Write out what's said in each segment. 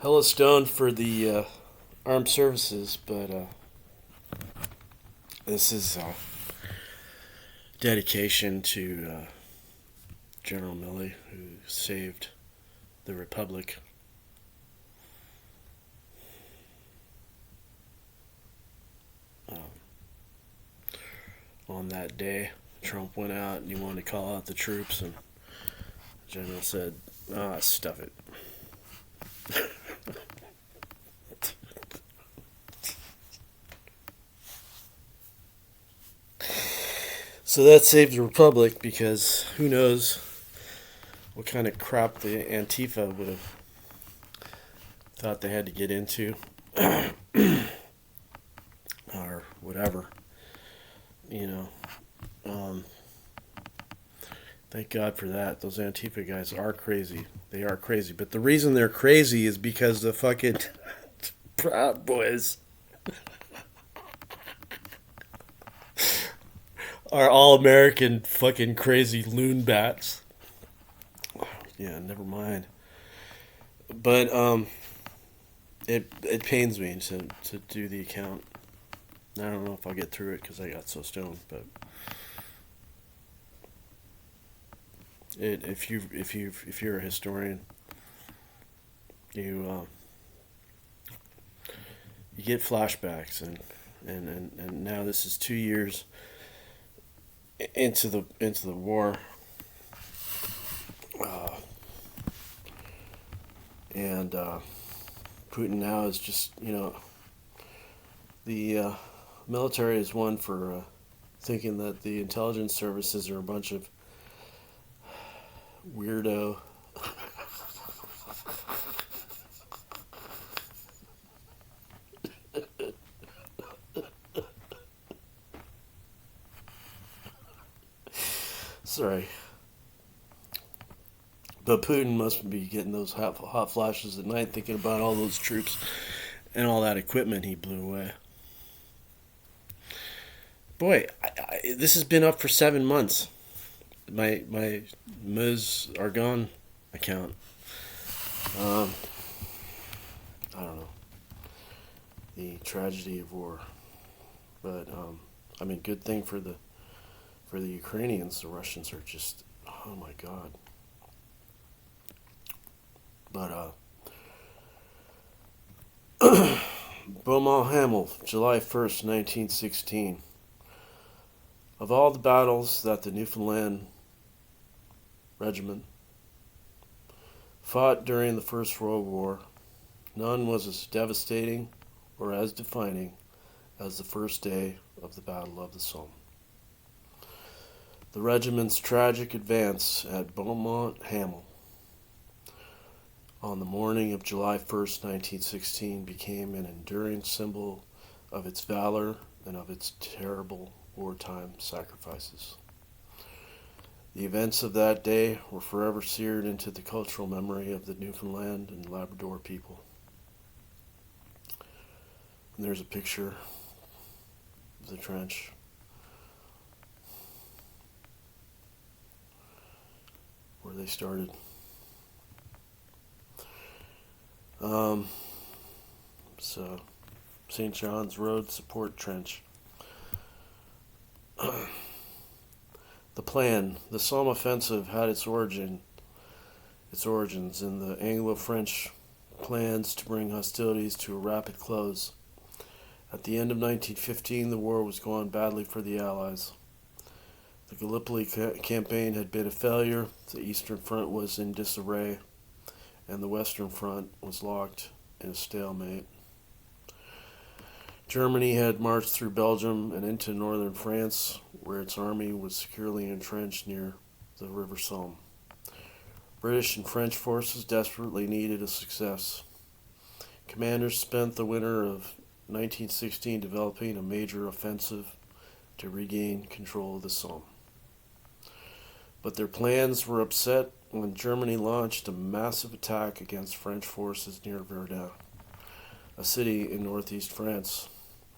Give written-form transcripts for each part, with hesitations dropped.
hella stoned for the armed services, but this is dedication to General Milley, who saved the Republic. Um, on that day, Trump went out and he wanted to call out the troops, and the general said, stuff it. So that saved the Republic because who knows what kind of crap the Antifa would have thought they had to get into or whatever, you know. Um, thank God for that. Those Antifa guys are crazy. They are crazy. But the reason they're crazy is because the fucking Proud Boys are all American fucking crazy loon bats. Yeah, never mind. But it pains me to do the account. I don't know if I'll get through it because I got so stoned. But if you're a historian, you you get flashbacks and now this is 2 years into the war, uh, and Putin now is just the military is one for thinking that the intelligence services are a bunch of weirdo. Sorry. But Putin must be getting those hot flashes at night thinking about all those troops and all that equipment he blew away. Boy, this has been up for 7 months. My Ms. Argon account. Um, I don't know. The tragedy of war. But, I mean, good thing for the Ukrainians. The Russians are just, oh my God. But, Beaumont, Hamel, July 1st, 1916. Of all the battles that the Newfoundland Regiment fought during the First World War, none was as devastating or as defining as the first day of the Battle of the Somme. The regiment's tragic advance at Beaumont, Hamel, on the morning of July 1st, 1916, became an enduring symbol of its valor and of its terrible wartime sacrifices. The events of that day were forever seared into the cultural memory of the Newfoundland and Labrador people. And there's a picture of the trench. Where they started. So, St. John's Road Support Trench. The plan, the Somme offensive, had its origins in the Anglo-French plans to bring hostilities to a rapid close. At the end of 1915, the war was going badly for the Allies. The Gallipoli campaign had been a failure, the Eastern Front was in disarray, and the Western Front was locked in a stalemate. Germany had marched through Belgium and into northern France, where its army was securely entrenched near the River Somme. British and French forces desperately needed a success. Commanders spent the winter of 1916 developing a major offensive to regain control of the Somme. But their plans were upset when Germany launched a massive attack against French forces near Verdun, a city in northeast France,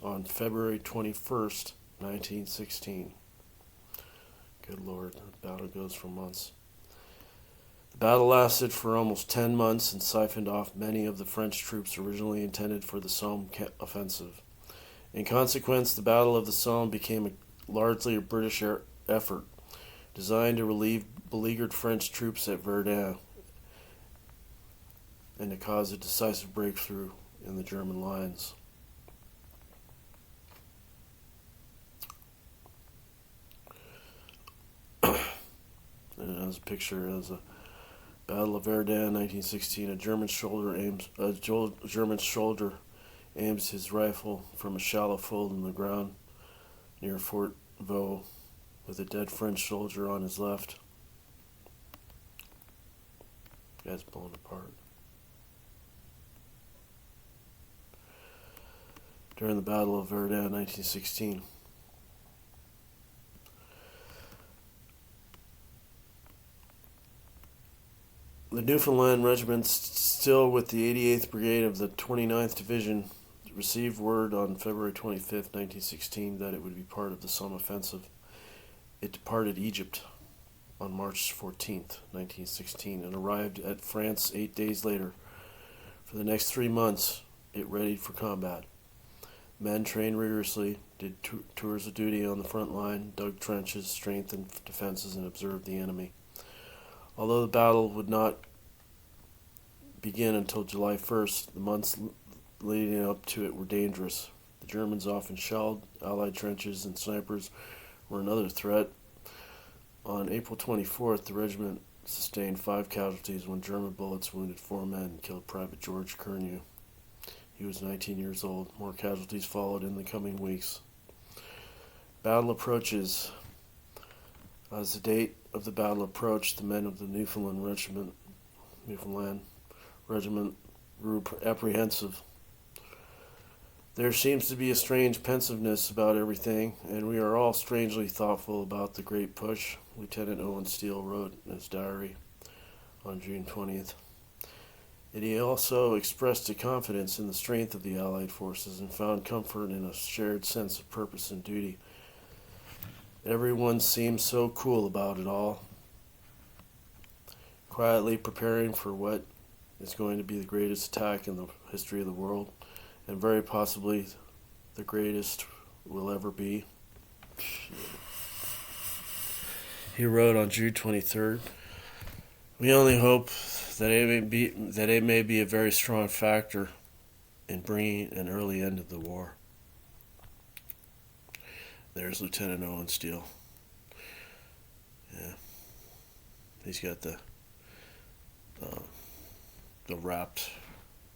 on February 21st, 1916. Good Lord, the battle goes for months. The battle lasted for almost 10 months and siphoned off many of the French troops originally intended for the Somme offensive. In consequence, the Battle of the Somme became largely a British effort designed to relieve beleaguered French troops at Verdun and to cause a decisive breakthrough in the German lines. And as a picture, as a Battle of Verdun, 1916, a German soldier aims his rifle from a shallow fold in the ground near Fort Vaux with a dead French soldier on his left. Guy's blown apart. During the Battle of Verdun, 1916. The Newfoundland Regiment, still with the 88th Brigade of the 29th Division, received word on February 25, 1916, that it would be part of the Somme offensive. It departed Egypt on March 14, 1916, and arrived at France 8 days later. For the next 3 months, it readied for combat. Men trained rigorously, did tours of duty on the front line, dug trenches, strengthened defenses, and observed the enemy. Although the battle would not begin until July 1st, the months leading up to it were dangerous. The Germans often shelled Allied trenches, and snipers were another threat. On April 24th, the regiment sustained 5 casualties when German bullets wounded 4 men and killed Private George Curnew. He was 19 years old. More casualties followed in the coming weeks. Battle approaches. As the date of the battle approached, the men of the Newfoundland Regiment grew apprehensive. There seems to be a strange pensiveness about everything, and we are all strangely thoughtful about the great push, Lieutenant Owen Steele wrote in his diary on June 20th. And he also expressed a confidence in the strength of the Allied forces and found comfort in a shared sense of purpose and duty. Everyone seemed so cool about it all, quietly preparing for what is going to be the greatest attack in the history of the world, and very possibly the greatest will ever be. He wrote on June 23rd, "We only hope that it may be a very strong factor in bringing an early end to the war." There's Lieutenant Owen Steele. Yeah, he's got the wrapped,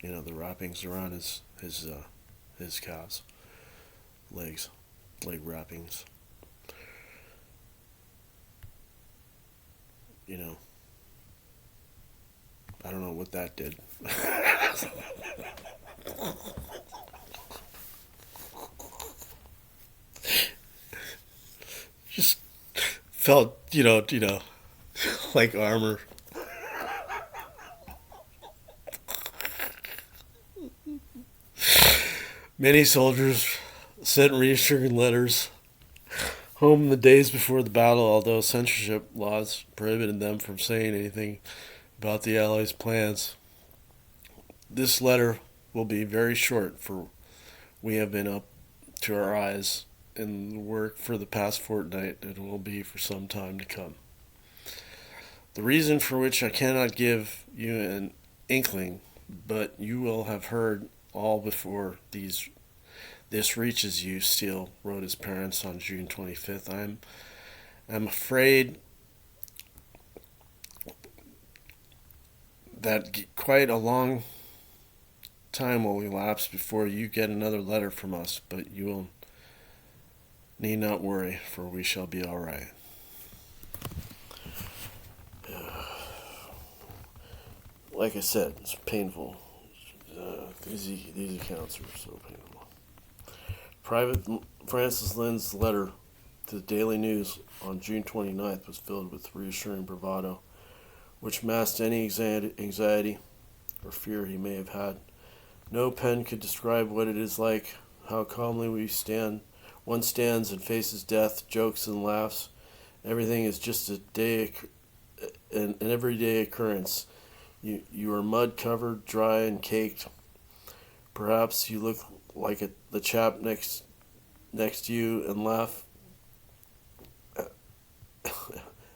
the wrappings around his calves, leg wrappings. I don't know what that did. Just felt, like armor. Many soldiers sent reassuring letters home in the days before the battle, although censorship laws prohibited them from saying anything about the Allies' plans. This letter will be very short, for we have been up to our eyes in the work for the past fortnight, and will be for some time to come. The reason for which I cannot give you an inkling, but you will have heard all before this reaches you," Steele wrote his parents on June 25th. I'm afraid that quite a long time will elapse before you get another letter from us, but you will need not worry, for we shall be all right. Like I said, it's painful. These accounts are so painful. Private Francis Lynn's letter to the Daily News on June 29th was filled with reassuring bravado, which masked any anxiety or fear he may have had. No pen could describe what it is like, how calmly one stands and faces death, jokes and laughs. Everything is just a day an everyday occurrence. You are mud covered, dry, and caked. Perhaps you look like the chap next to you and laugh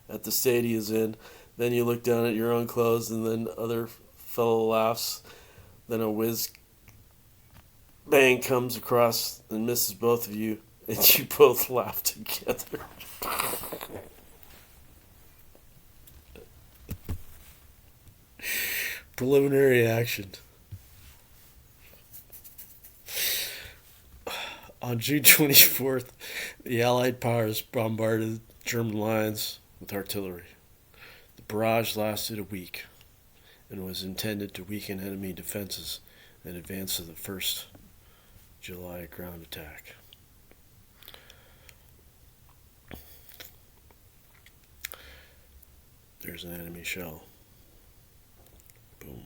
at the state he is in. Then you look down at your own clothes, and then other fellow laughs. Then a whiz bang comes across and misses both of you, and you both laugh together. Preliminary action. On June 24th, the Allied powers bombarded German lines with artillery. The barrage lasted a week and was intended to weaken enemy defenses in advance of the first July ground attack. There's an enemy shell. Boom.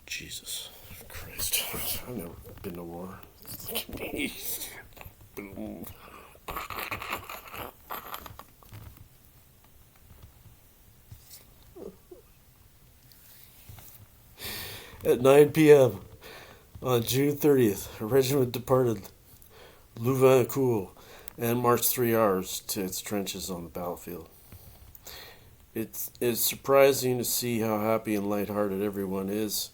Jesus Christ. I've never been to war. Look at me. Boom. At 9 p.m. on June 30th, a regiment departed Louvain-la-Neuve and marched 3 hours to its trenches on the battlefield. It's surprising to see how happy and lighthearted everyone is,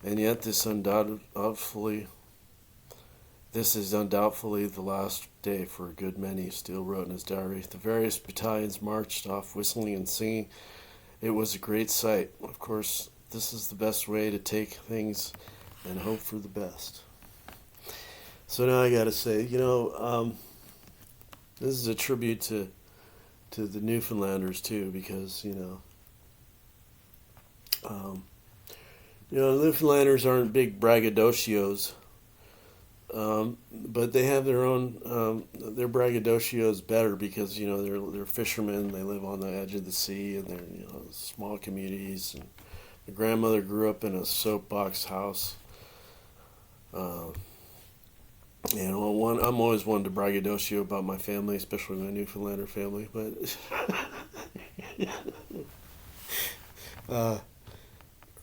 and yet this is undoubtedly the last day for a good many, Steele wrote in his diary. The various battalions marched off whistling and singing. It was a great sight. Of course, this is the best way to take things and hope for the best. So now I gotta say, this is a tribute to the Newfoundlanders too, because Newfoundlanders aren't big braggadocios, but they have their own. Their braggadocio's better because they're fishermen. They live on the edge of the sea, and they're small communities. And my grandmother grew up in a soapbox house. I'm always one to braggadocio about my family, especially my Newfoundlander family. But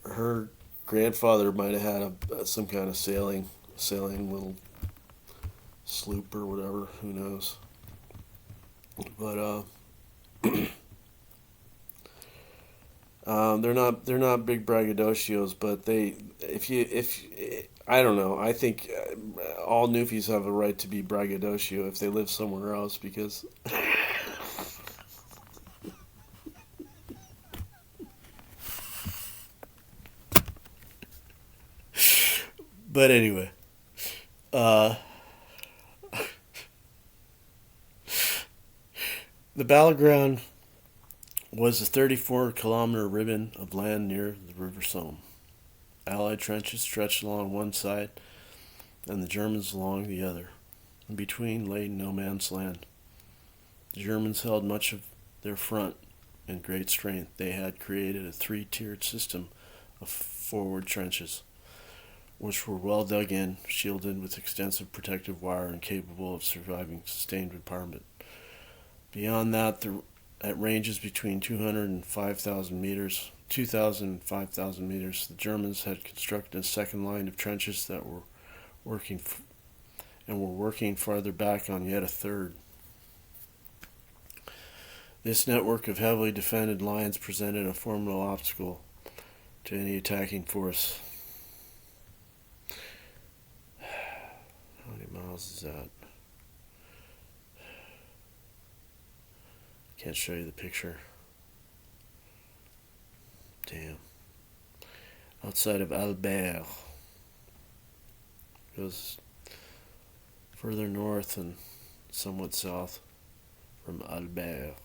her grandfather might have had some kind of sailing little sloop or whatever. Who knows? But they're not big braggadocios, but I don't know. I think all Newfies have a right to be braggadocio if they live somewhere else, because but anyway, the battleground was a 34-kilometer ribbon of land near the River Somme. Allied trenches stretched along one side and the Germans along the other. In between lay no man's land. The Germans held much of their front in great strength. They had created a 3-tiered system of forward trenches, which were well dug in, shielded with extensive protective wire, and capable of surviving sustained bombardment. Beyond that, at ranges between 200 and 5,000 meters, 2,000 and 5,000 meters, the Germans had constructed a second line of trenches that were working farther back on yet a third. This network of heavily defended lines presented a formidable obstacle to any attacking force. How many miles is that? Can't show you the picture. Damn. Outside of Albert. Goes further north and somewhat south from Albert.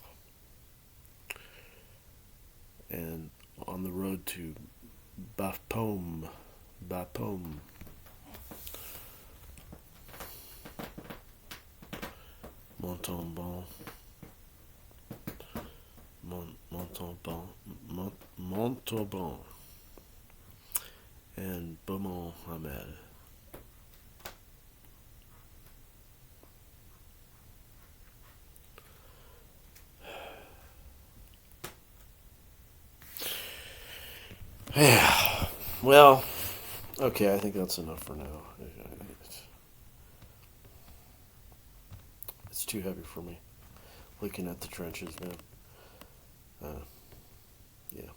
And on the road to Bapaume. Montauban. Montauban. And Beaumont, Hamel. Yeah. Well, okay, I think that's enough for now. It's too heavy for me looking at the trenches, man. Yeah.